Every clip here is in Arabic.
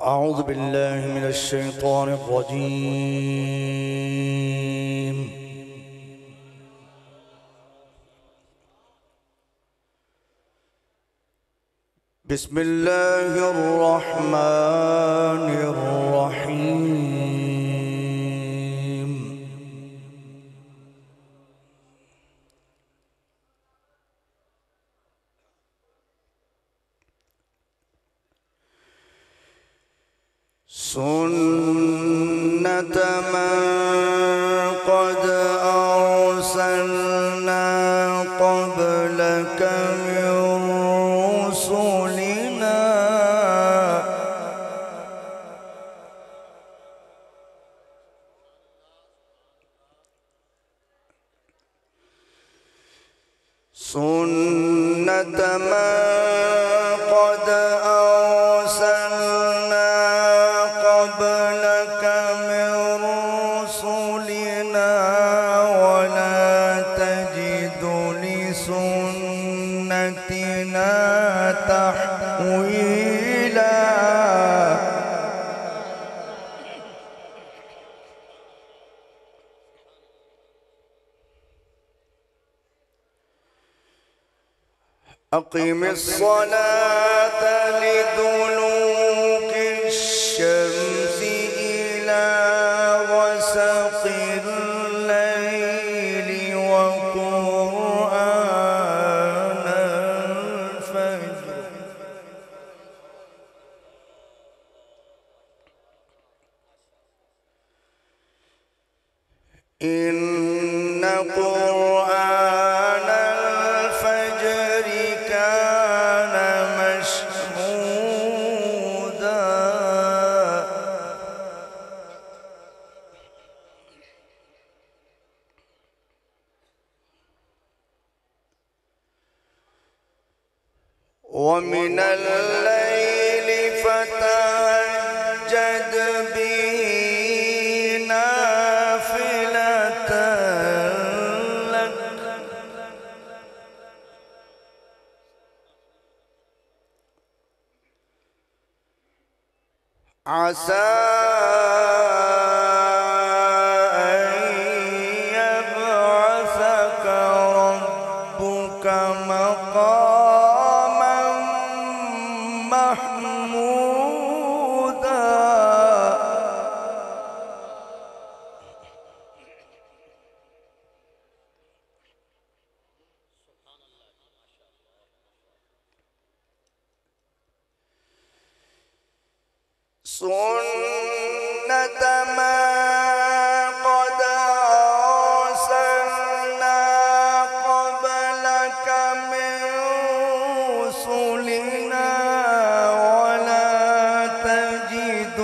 أعوذ بالله من الشيطان الرجيم. بسم الله الرحمن الرحيم. سنة من قد أرسلنا قبلك من رسلنا سنة من قد أرسلنا قبلك من رسلنا ولا تجد لسنتنا تحويلا. أقم الصلاة لدلوك الشمس إلى غسق الليل وقرآن الفجر إن قرآن الفجر كان مشهودا. ومن الليل فتهجد به نافلة لك عسى أن يبعثك ربك مقاما محمودا. سنة ما قد أرسلنا قبلك من رسلنا ولا تجد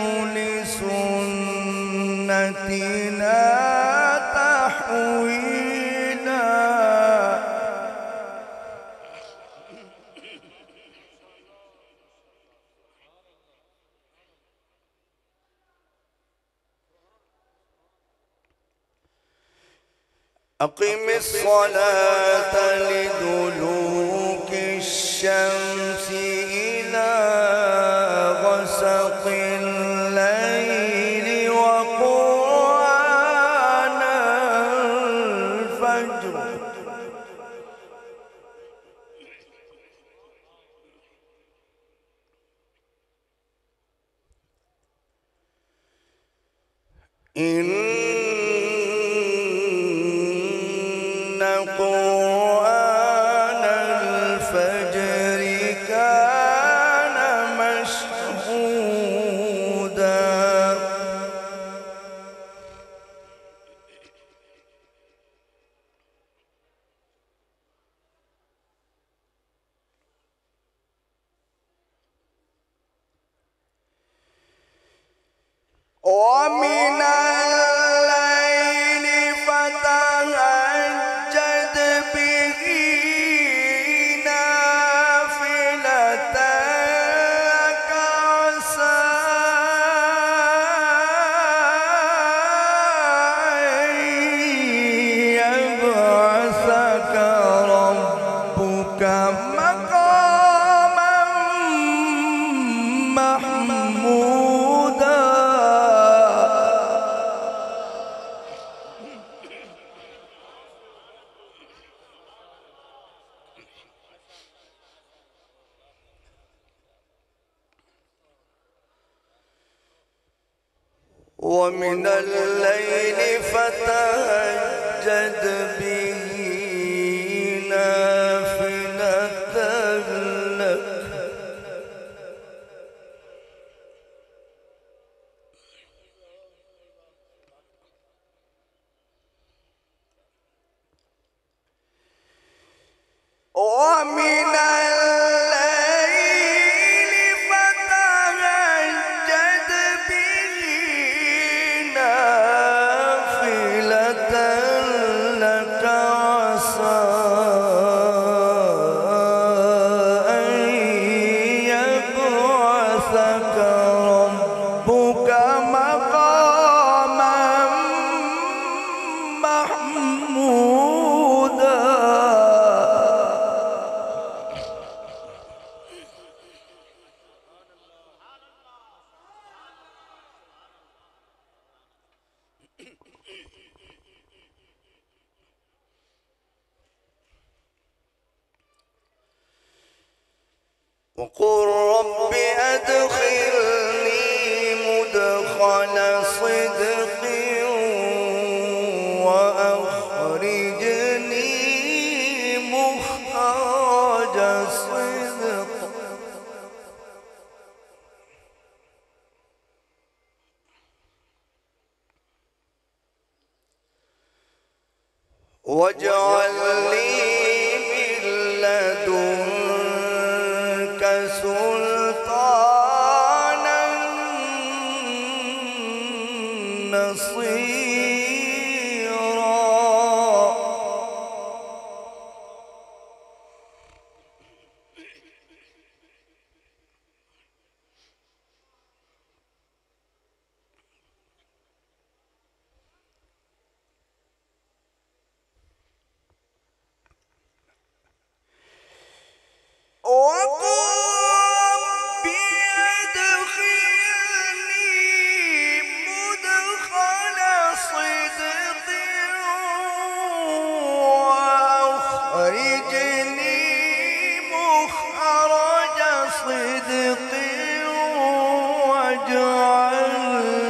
لسنتنا تحويلا. أقم الصلاة لدلوك الشمس إلى غسق الليل وقرآن الفجر إن قرآن الفجر كان مشهودا. ومن الليل فتهجد به نافلة لك عسى أن يبعثك ربك مقاما محمودا. ومن الليل فتهجد به نافلة لك ومن الليل فتهجد به نافلة لك عسى أن يبعثك ربك مقاما محمودا. وقل رب أدخلني مدخل صدق وأخرجني مخرج صدق واجعل لي من لدنك سلطانا نصيرا. وقل بأدخلني مدخل صدق وأخرجني مخرج صدق واجعل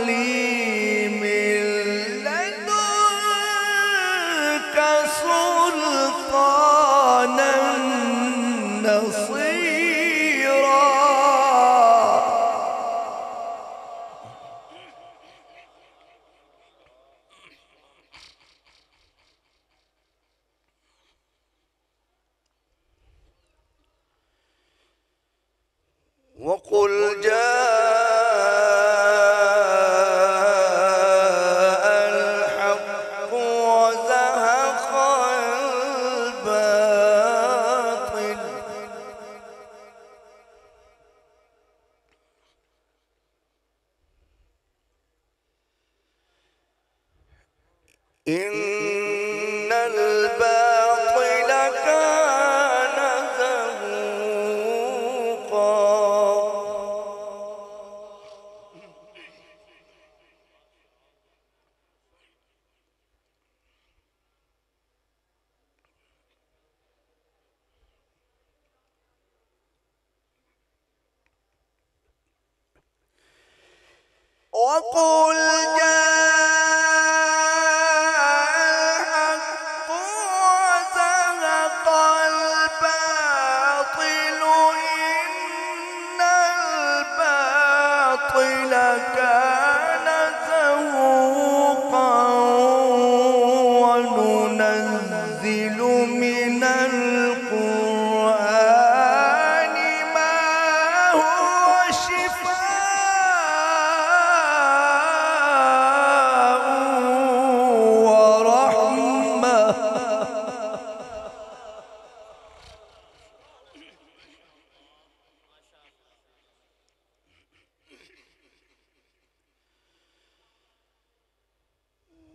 لي من لدنك سلطانا نصيرا. وقل جاء الحق وزهق الباطل إن الباطل كان زهوقا. وقل الحق وزهق الباطل إن الباطل كان زهوقا. وننزل من القرآن ما هو شفاء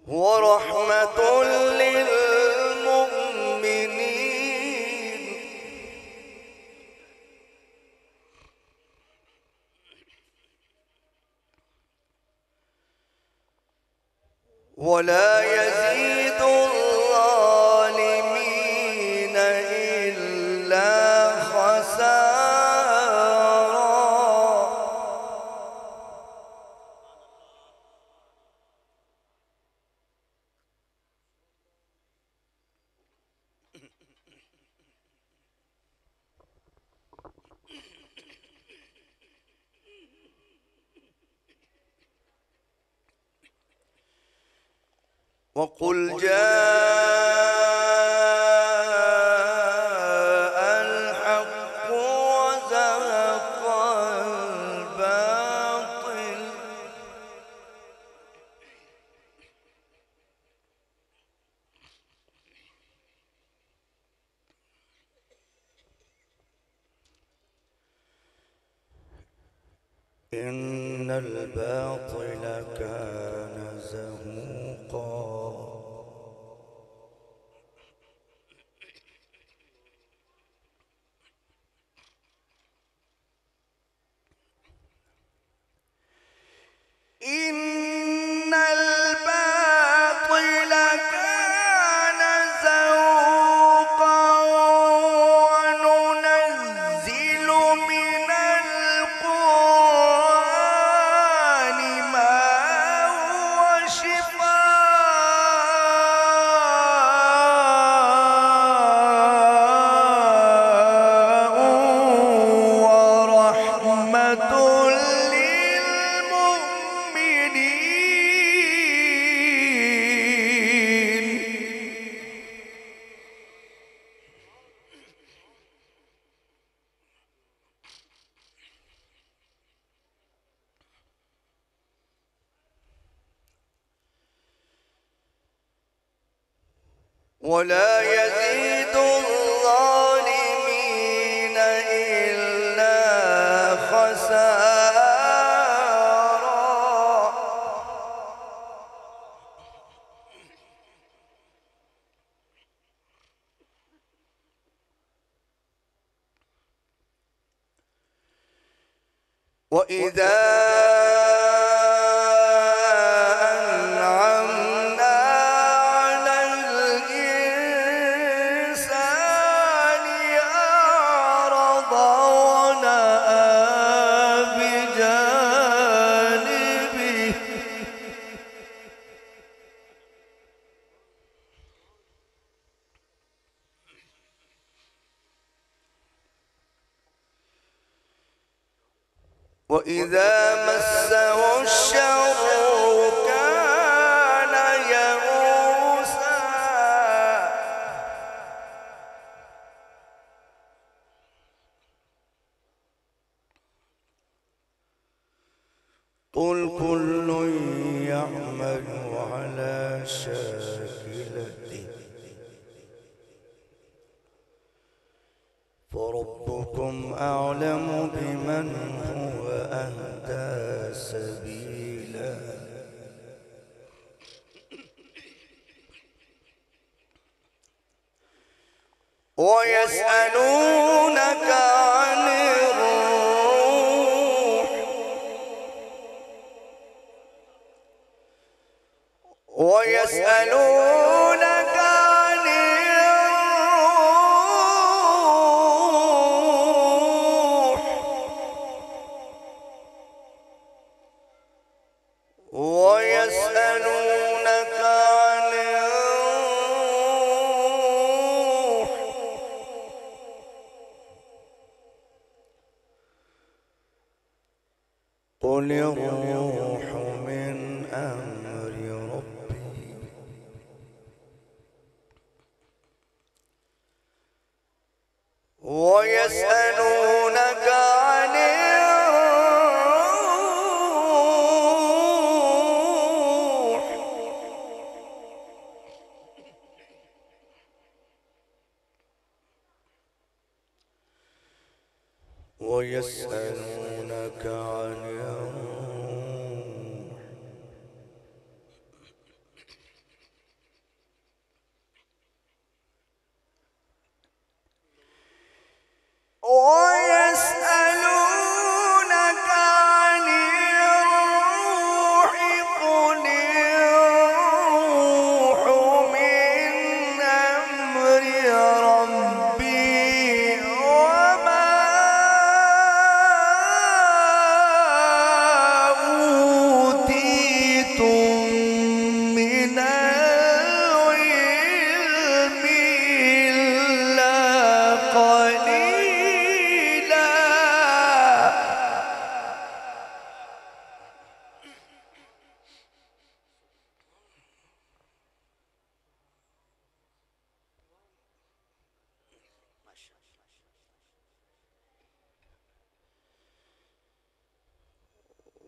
ورحمة للمؤمنين. ولا يزيد الظالمين إلا خسارا. وقل جاء الحق وزهق الباطل إن الباطل كان زهوقا إن الباطل كان زهوقا وننزل من القرآن ما هو شفاء ورحمة ولا يزيد الظالمين إلا خسارا. وإذا وإذا مسه الشر كان يئوسا. قل كل يعمل على شاكلته فربكم أعلم بمن هو أهدى سبيلا. ويسألونك عن الروح ويسألونك عن الروح ويسألونك عن الروح قل الروح من أمر ربي ويسألونك عن الروح ويسألونك عن الروح ويسألونك عن الروح قل الروح من أمر ربي. وما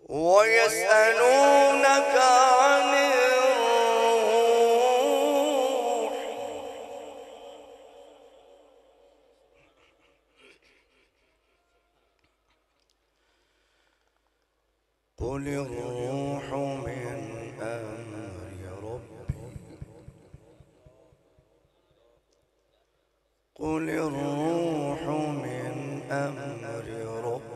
ويسألونك عن الروح قل الروح من أمر ربي قل الروح من أمر ربي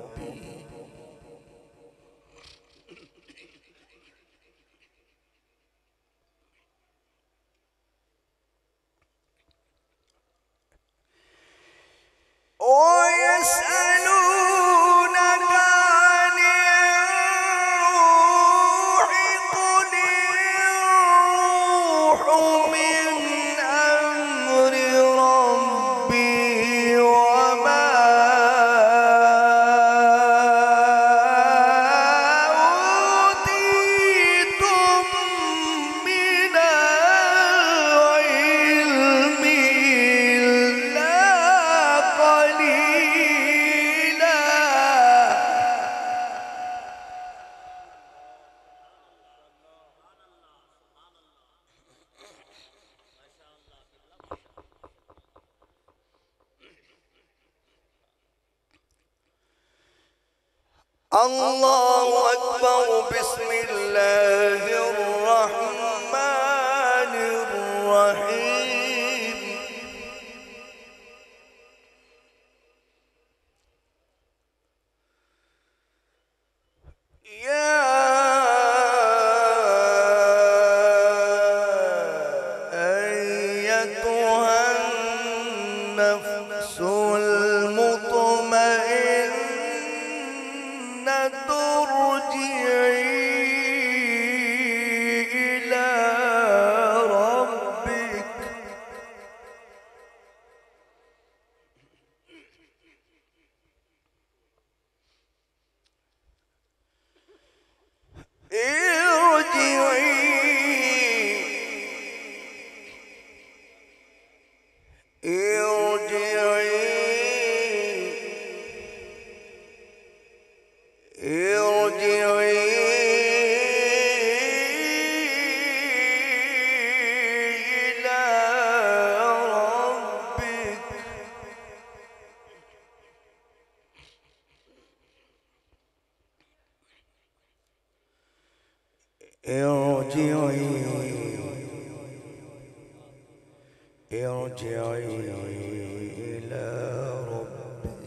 ويسألونك عن الروح قل الروح من أمر ربي وما أوتيتم من العلم إلا قليلا. الله أكبر. بسم الله الرحمن الرحيم. يا أيتها النفس المطمئنة ارجعي إلى ربك ارجعي إلى ربك.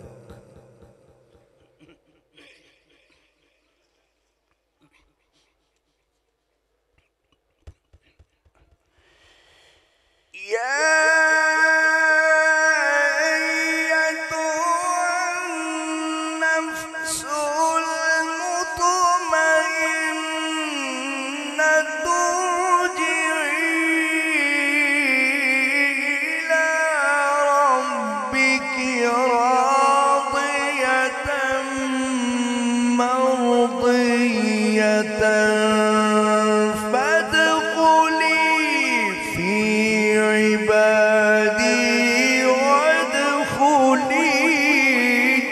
يا أيتها النفس المطمئنة ارجعي إلى ربك راضية مرضية فادخلي في عبادي وادخلي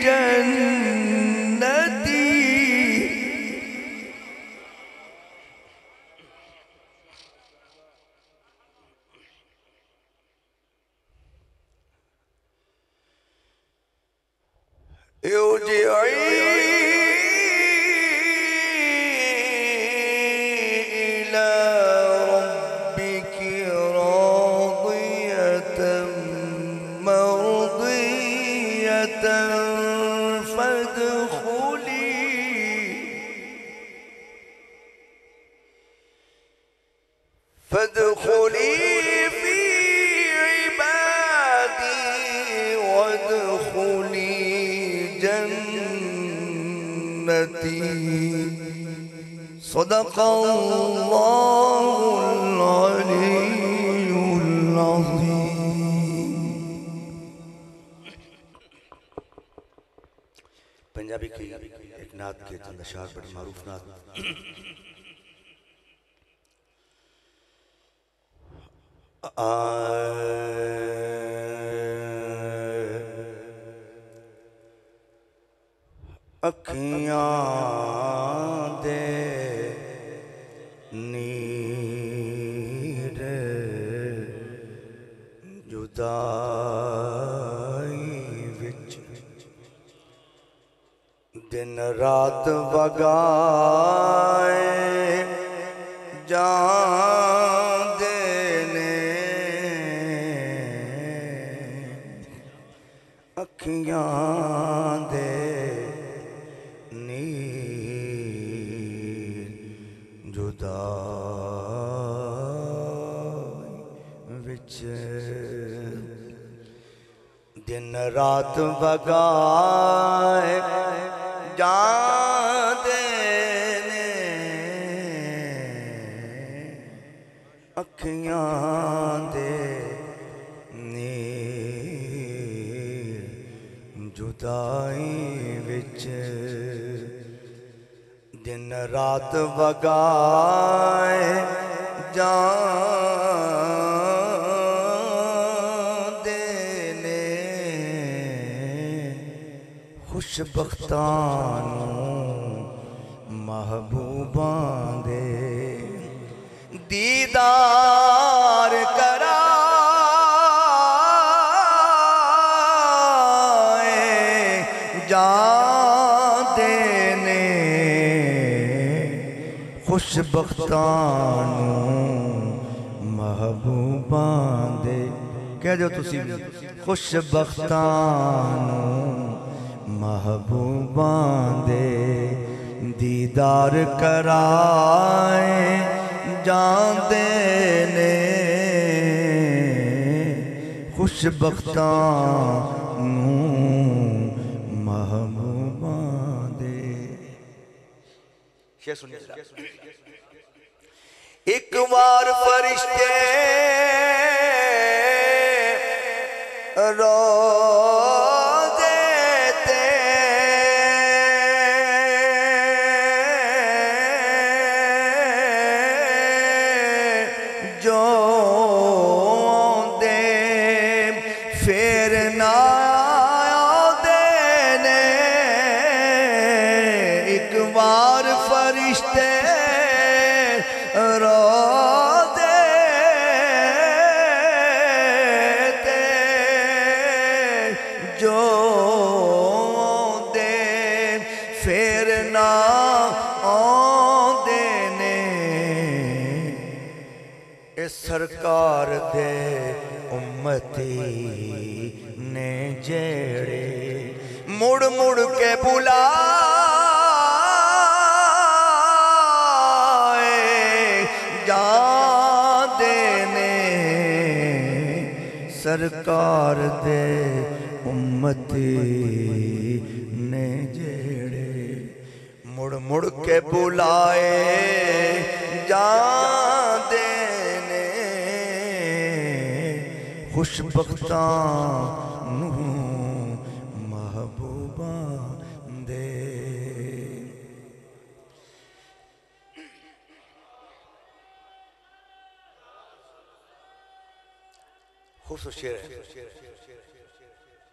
جنتي. ارجعي إلى ربك راضية مرضية فادخلي في عبادي وادخلي جنتي. صدق الله العلي العظيم. पंजाबी की एक नात के चंद अशार बड़ी मारूफ नात। اکھیاں دے نیر جدائی وچ دن رات وگائے جان دینے اکھیاں دے نیر جدائی وچ دن رات وگائے جان دینے اکھیاں دے نیر جدائی وچ دن رات وگائے جان دینے خوش بختانوں محبوباں دے دیدار کرائے جان دینے خوش بختانوں محبوباں دے کہہ جو تسی خوش بختانوں محبوباں دے دیدار کرائے جان دینے خوش بختانوں محبوباں دے شیئر سنیے ایک بار فرشتے روزے تے جو دے پھر نہ دینے ایک بار فرشتے روزے تے جو دے پھر نہ دینے اے سرکار دے امتی نے جیڑے مڑ مڑ کے بلائے جان دینے سرکار دے امتی نے جیڑے مڑ مڑ کے بلائے جان دینے خوش بختانوں محبوباں دے خوبصورت شعر ہے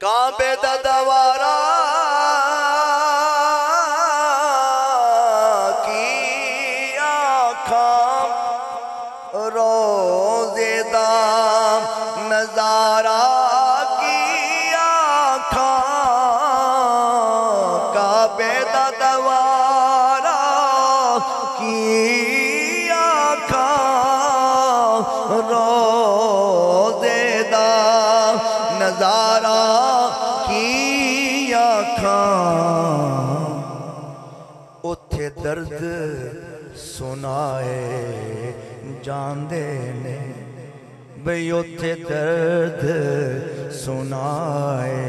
کعبے دا دوارا کی آنکھاں روزے دا نظارہ کی آنکھاں کعبے دا دوارا کی آنکھاں روزے دا نظارہ کی آنکھاں اتھے درد سنائے جان دینے بھئی اتھے درد سنائے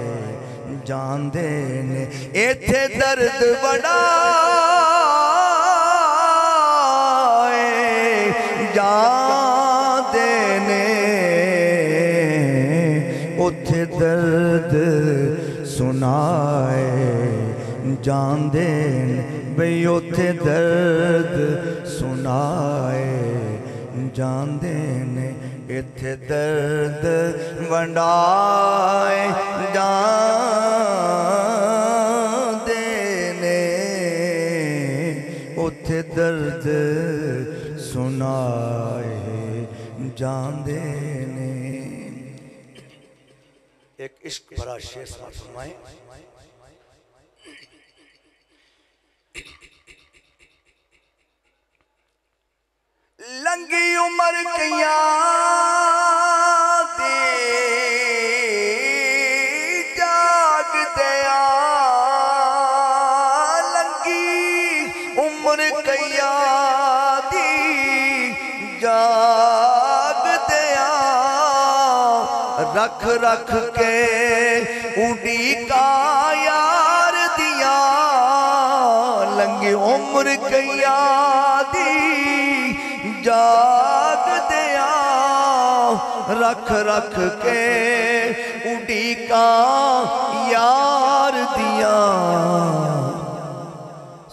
جان دینے ایتھے درد بڑھائے جان دینے اتھے درد سنائے جان دینے بھئی اتھے درد سنائے جان دینے اتھے درد ونڈائے جان دینے جاندے نے ایک عشق بھرا شعر سماعت فرمائیں لنگی عمر کیاں دی جاگ دیا لنگی عمر کیاں دی جاگ دیا رکھ رکھ کے اڑی کا یار دیا لنگی عمر کیاں دی جاگ دیا رکھ رکھ کے اڑی کا یار دیا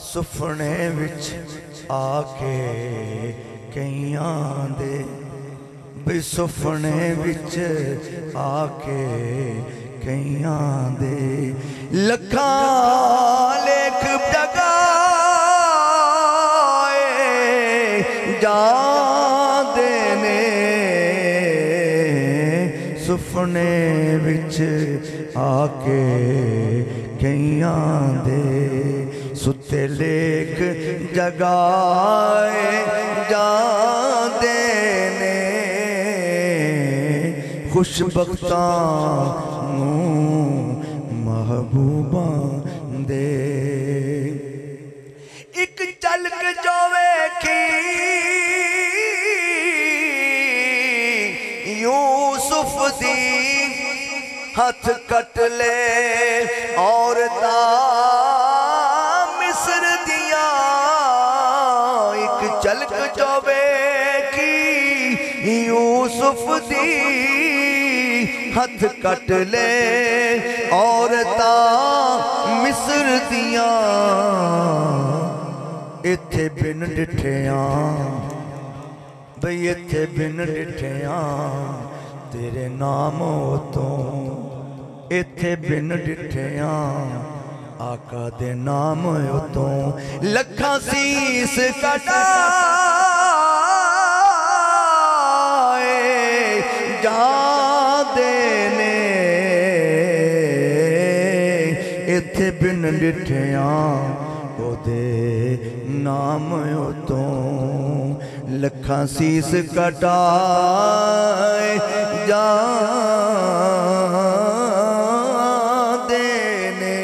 سفنے وچ آکے کئیاں دے بھئی سفنے وچ آکے کئیاں دے لکھاں لیکھ جگائے جان دینے سفنے وچ آکے کئیاں دے ستے لیکھ جگائے جان دینے خوش بختاں محبوباں دے ایک چلک جو ویکھی یوسف دی ہاتھ کٹ لے عورتاں مصر دیاں ایک چلک جو ویکھی یوسف دی ہاتھ کٹ لے عورتاں مصر دیاں ایتھے بن ڈٹھیاں بھئی ایتھے بن ڈٹھیاں تیرے نام ہوتوں ایتھے بن ڈٹھیاں آقا دے نام ہوتوں لکھاں سیس کٹائے جان دینے ایتھے بن ڈٹھیاں او دے نام ہوتوں لکھاں سیس کٹائے جان دینے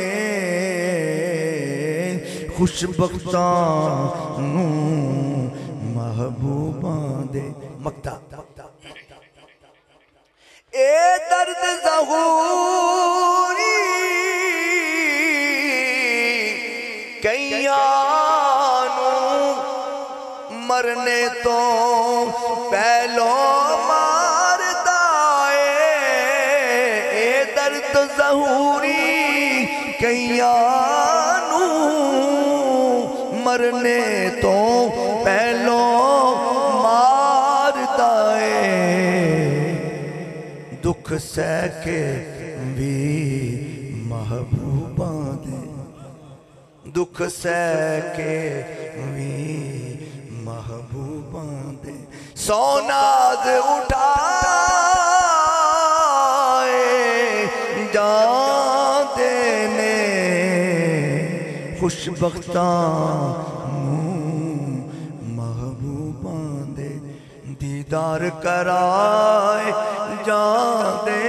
خوش بختاں محبوباں دے مکتا اے درد ظہوری کئیانوں مرنے تو پہلو مار دائے اے درد ظہوری کئیانوں مرنے تو پہلو مار دائے دکھ سہ کے بھی محبوباں دے دکھ سہ کے بھی محبوباں دے سوناز اٹھائے جان دینے خوش بختاں محبوباں دے دیدار کرائے جان دے